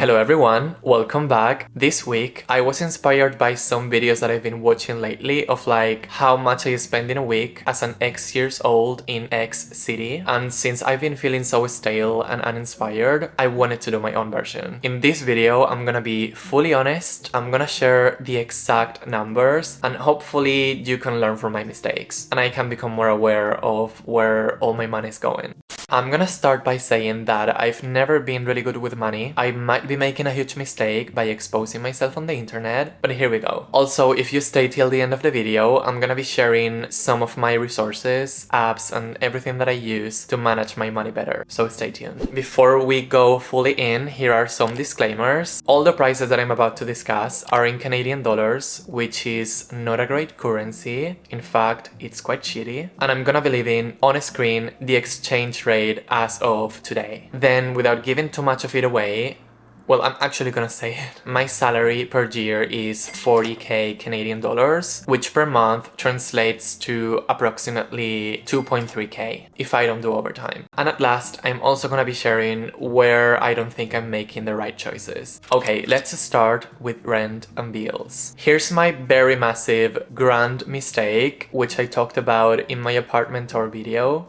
Hello everyone, welcome back. This week I was inspired by some videos that I've been watching lately of like how much I spend in a week as an X years old in X city, and since I've been feeling so stale and uninspired, I wanted to do my own version. In this video I'm gonna be fully honest, I'm gonna share the exact numbers and hopefully you can learn from my mistakes and I can become more aware of where all my money is going. I'm gonna start by saying that I've never been really good with money. I might be making a huge mistake by exposing myself on the internet, but here we go. Also, if you stay till the end of the video, I'm gonna be sharing some of my resources, apps, and everything that I use to manage my money better, so stay tuned. Before we go fully in, here are some disclaimers. All the prices that I'm about to discuss are in Canadian dollars, which is not a great currency. In fact, it's quite shitty. And I'm gonna be leaving on screen the exchange rate as of today. Then, without giving too much of it away, well, I'm actually gonna say it. My salary per year is 40k Canadian dollars, which per month translates to approximately 2.3k if I don't do overtime. And at last, I'm also gonna be sharing where I don't think I'm making the right choices. Okay, let's start with rent and bills. Here's my very massive grand mistake, which I talked about in my apartment tour video.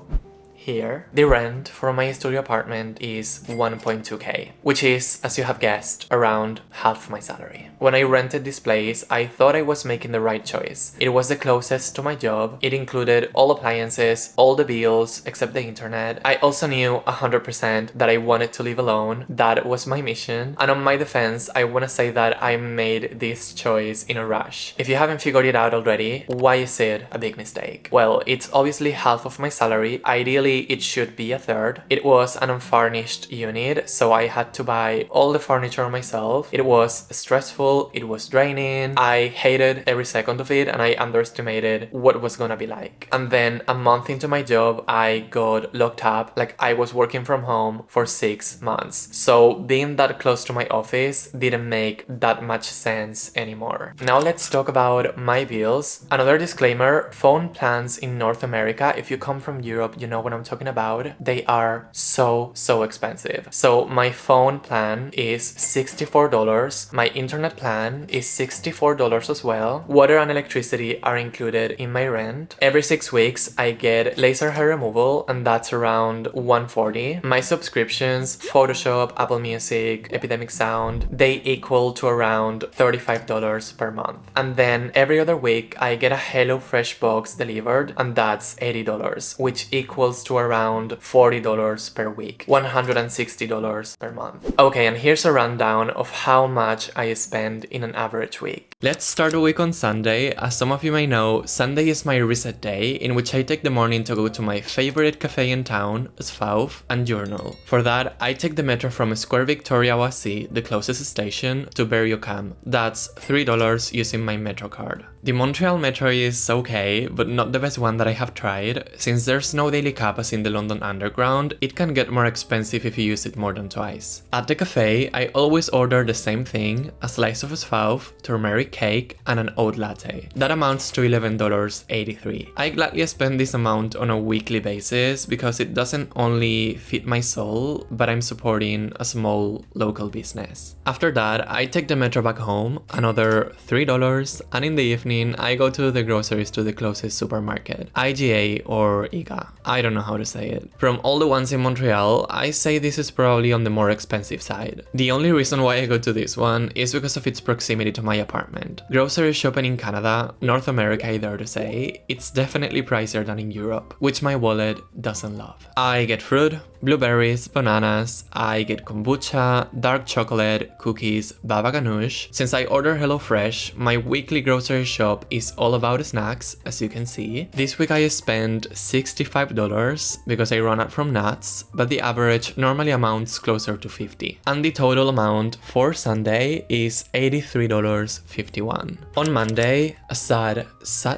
Here, the rent for my studio apartment is 1.2k, which is, as you have guessed, around half my salary. When I rented this place, I thought I was making the right choice. It was the closest to my job, it included all appliances, all the bills, except the internet. I also knew 100% that I wanted to live alone, that was my mission, and on my defense, I want to say that I made this choice in a rush. If you haven't figured it out already, why is it a big mistake? Well, it's obviously half of my salary, ideally it should be a third. It was an unfurnished unit, so I had to buy all the furniture myself. It was stressful, it was draining, I hated every second of it and I underestimated what it was gonna be like. And then a month into my job, I got locked up, like I was working from home for 6 months. So being that close to my office didn't make that much sense anymore. Now let's talk about my bills. Another disclaimer, phone plans in North America, if you come from Europe, you know what I'm talking about, they are so expensive. So my phone plan is $64, my internet plan is $64 as well. Water and electricity are included in my rent. Every 6 weeks I get laser hair removal and that's around $140. My subscriptions, Photoshop, Apple Music, Epidemic Sound, they equal to around $35 per month. And then every other week I get a HelloFresh box delivered and that's $80, which equals to around $40 per week, $160 per month. Okay, and here's a rundown of how much I spend in an average week. Let's start the week on Sunday. As some of you may know, Sunday is my reset day in which I take the morning to go to my favorite cafe in town, Svauf, and journal. For that, I take the metro from Square Victoria Oasi, the closest station, to Berry-UQAM. That's $3 using my metro card. The Montreal metro is okay, but not the best one that I have tried. Since there's no daily cab as in the London Underground, it can get more expensive if you use it more than twice. At the cafe, I always order the same thing, a slice of Svauf, turmeric cake, and an oat latte. That amounts to $11.83. I gladly spend this amount on a weekly basis because it doesn't only feed my soul, but I'm supporting a small local business. After that, I take the metro back home, another $3, and in the evening, I go to the groceries to the closest supermarket, IGA or IGA. I don't know how to say it. From all the ones in Montreal, I say this is probably on the more expensive side. The only reason why I go to this one is because of its proximity to my apartment. Grocery shopping in Canada, North America I dare to say, it's definitely pricier than in Europe, which my wallet doesn't love. I get fruit, blueberries, bananas, I get kombucha, dark chocolate, cookies, baba ganoush. Since I order HelloFresh, my weekly grocery shop is all about snacks, as you can see. This week I spent $65 because I run out from nuts, but the average normally amounts closer to $50. And the total amount for Sunday is $83.51. On Monday, a sad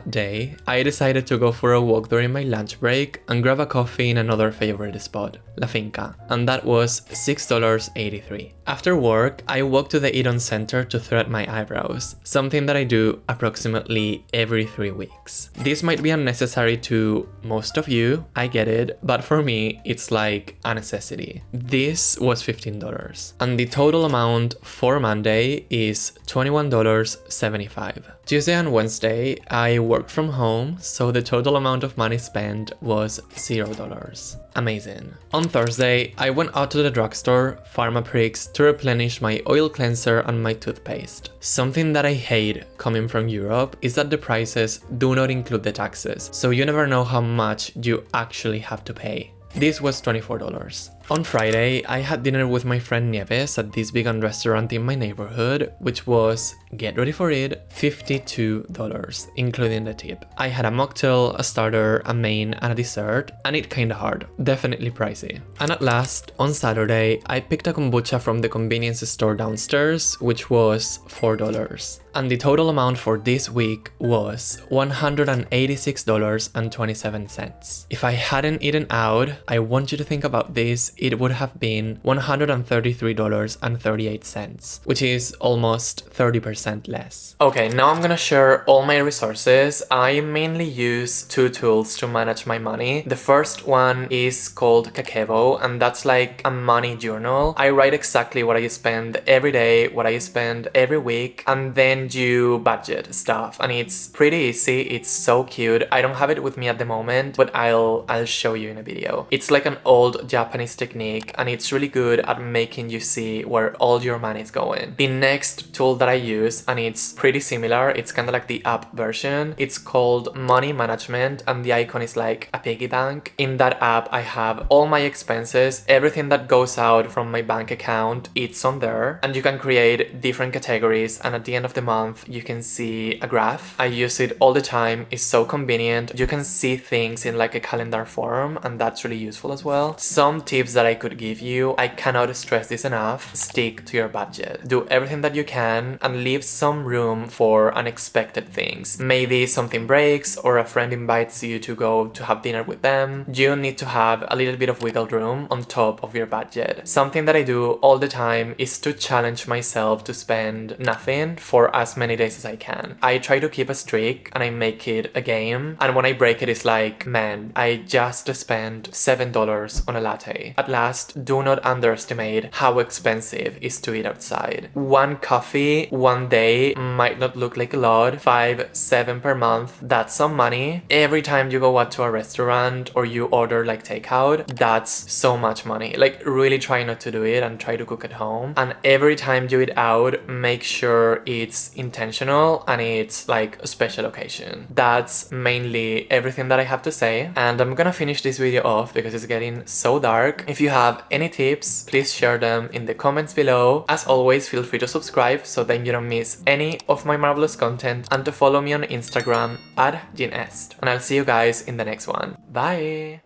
day, I decided to go for a walk during my lunch break and grab a coffee in another favorite spot, La Finca, and that was $6.83. After work, I walked to the Eaton Center to thread my eyebrows, something that I do approximately every 3 weeks. This might be unnecessary to most of you, I get it, but for me, it's like a necessity. This was $15, and the total amount for Monday is $21.75. Tuesday and Wednesday, I worked from home, so the total amount of money spent was $0. Amazing. On Thursday, I went out to the drugstore, Pharmaprix, to replenish my oil cleanser and my toothpaste. Something that I hate coming from Europe is that the prices do not include the taxes, so you never know how much you actually have to pay. This was $24. On Friday, I had dinner with my friend Nieves at this vegan restaurant in my neighborhood, which was, get ready for it, $52, including the tip. I had a mocktail, a starter, a main, and a dessert, and it kinda hard, definitely pricey. And at last, on Saturday, I picked a kombucha from the convenience store downstairs, which was $4. And the total amount for this week was $186.27. If I hadn't eaten out, I want you to think about this, it would have been $133.38, which is almost 30% less. Okay, now I'm gonna share all my resources. I mainly use two tools to manage my money. The first one is called Kakebo, and that's like a money journal. I write exactly what I spend every day, what I spend every week, and then you budget stuff, and it's pretty easy. It's so cute. I don't have it with me at the moment, but I'll show you in a video. It's like an old Japanese technique, and it's really good at making you see where all your money is going. The next tool that I use, and it's pretty similar, it's kind of like the app version, it's called Money Management, and the icon is like a piggy bank. In that app, I have all my expenses, everything that goes out from my bank account, it's on there, and you can create different categories, and at the end of the month, you can see a graph. I use it all the time, it's so convenient. You can see things in like a calendar form, and that's really useful as well. Some tips that I could give you, I cannot stress this enough, stick to your budget. Do everything that you can and leave some room for unexpected things. Maybe something breaks or a friend invites you to go to have dinner with them. You need to have a little bit of wiggle room on top of your budget. Something that I do all the time is to challenge myself to spend nothing for as many days as I can. I try to keep a streak and I make it a game, and when I break it, it's like, man, I just spent $7 on a latte. At last, do not underestimate how expensive it is to eat outside. One coffee, one day might not look like a lot, 5, 7 per month, that's some money. Every time you go out to a restaurant or you order like takeout, that's so much money. Like, really try not to do it and try to cook at home. And every time you eat out, make sure it's intentional and it's like a special occasion. That's mainly everything that I have to say, and I'm gonna finish this video off because it's getting so dark. If you have any tips, please share them in the comments below. As always, feel free to subscribe so then you don't miss any of my marvelous content, and to follow me on Instagram @GeneEst. And I'll see you guys in the next one. Bye!